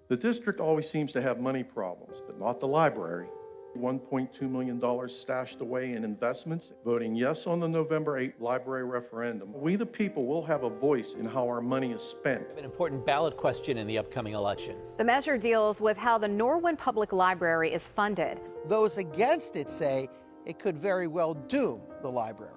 The district always seems to have money problems, but not the library. $1.2 million stashed away in investments, voting yes on the November 8th library referendum. We the people will have a voice in how our money is spent. An important ballot question in the upcoming election. The measure deals with how the Norwin Public Library is funded. Those against it say it could very well doom the library.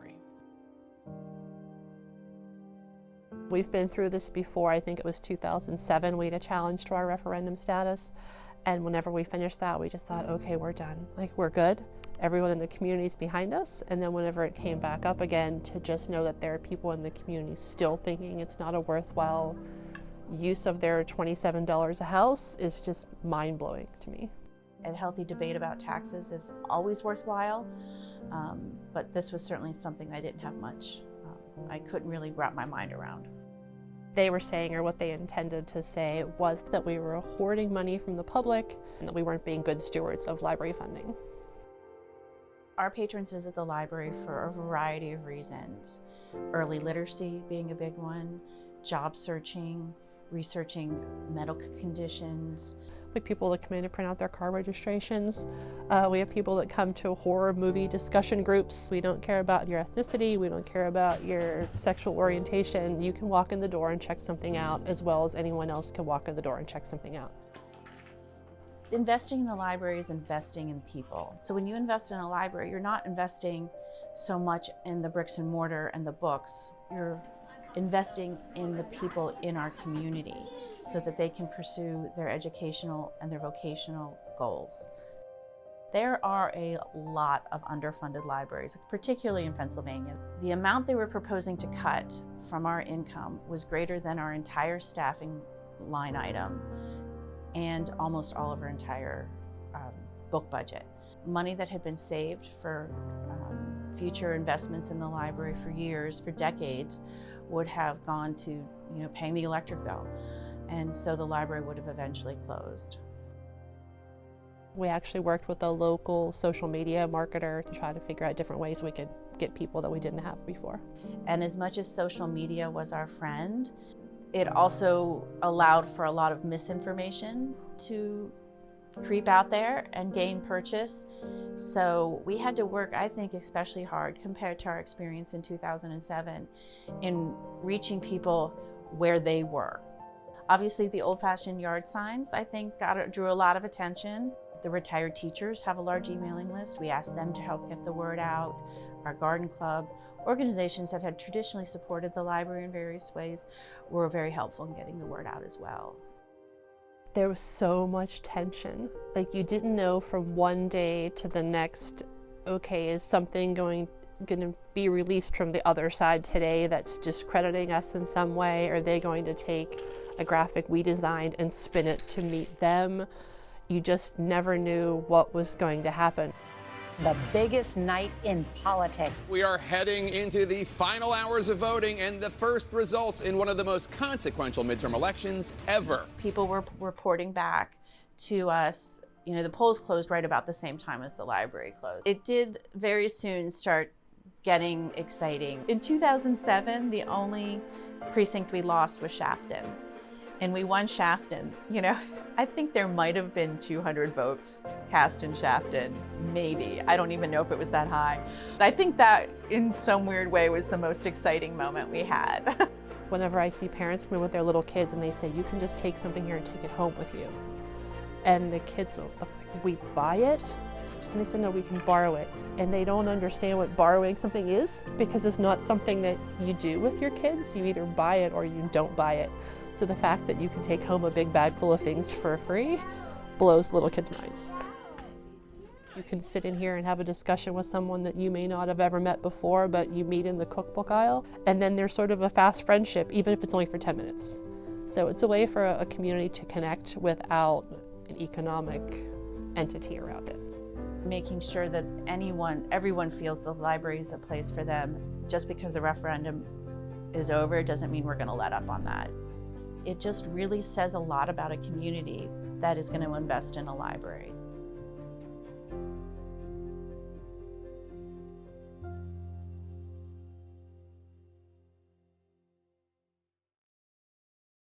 We've been through this before. I think it was 2007 we had a challenge to our referendum status. And whenever we finished that, we just thought, okay, we're done. Like, we're good. Everyone in the community is behind us. And then whenever it came back up again, to just know that there are people in the community still thinking it's not a worthwhile use of their $27 a house is just mind-blowing to me. A healthy debate about taxes is always worthwhile, but this was certainly something I didn't have much. I couldn't really wrap my mind around. They were saying, or what they intended to say, was that we were hoarding money from the public and that we weren't being good stewards of library funding. Our patrons visit the library for a variety of reasons. Early literacy being a big one, job searching, researching medical conditions. We have people that come in to print out their car registrations. We have people that come to horror movie discussion groups. We don't care about your ethnicity, we don't care about your sexual orientation. You can walk in the door and check something out as well as anyone else can walk in the door and check something out. Investing in the library is investing in people. So when you invest in a library, you're not investing so much in the bricks and mortar and the books. You're investing in the people in our community so that they can pursue their educational and their vocational goals. There are a lot of underfunded libraries, particularly in Pennsylvania. The amount they were proposing to cut from our income was greater than our entire staffing line item and almost all of our entire book budget. Money that had been saved for future investments in the library for years, for decades, would have gone to paying the electric bill. And so the library would have eventually closed. We actually worked with a local social media marketer to try to figure out different ways we could get people that we didn't have before. And as much as social media was our friend, it also allowed for a lot of misinformation to creep out there and gain purchase. So we had to work, I think, especially hard compared to our experience in 2007 in reaching people where they were. Obviously, the old-fashioned yard signs, I think, drew a lot of attention. The retired teachers have a large emailing list. We asked them to help get the word out. Our garden club, organizations that had traditionally supported the library in various ways, were very helpful in getting the word out as well. There was so much tension. Like, you didn't know from one day to the next, okay, is something going to be released from the other side today that's discrediting us in some way? Are they going to take a graphic we designed and spin it to meet them? You just never knew what was going to happen. The biggest night in politics. We are heading into the final hours of voting and the first results in one of the most consequential midterm elections ever. People were reporting back to us, the polls closed right about the same time as the library closed. It did very soon start getting exciting. In 2007, the only precinct we lost was Shafton, and we won Shafton. I think there might have been 200 votes cast in Shafton, maybe. I don't even know if it was that high. I think that, in some weird way, was the most exciting moment we had. Whenever I see parents come in with their little kids and they say, you can just take something here and take it home with you. And the kids will look like, we buy it? And they said, no, we can borrow it. And they don't understand what borrowing something is, because it's not something that you do with your kids. You either buy it or you don't buy it. So the fact that you can take home a big bag full of things for free blows little kids' minds. You can sit in here and have a discussion with someone that you may not have ever met before, but you meet in the cookbook aisle, and then there's sort of a fast friendship, even if it's only for 10 minutes. So it's a way for a community to connect without an economic entity around it. Making sure that everyone feels the library is a place for them. Just because the referendum is over doesn't mean we're going to let up on that. It just really says a lot about a community that is going to invest in a library.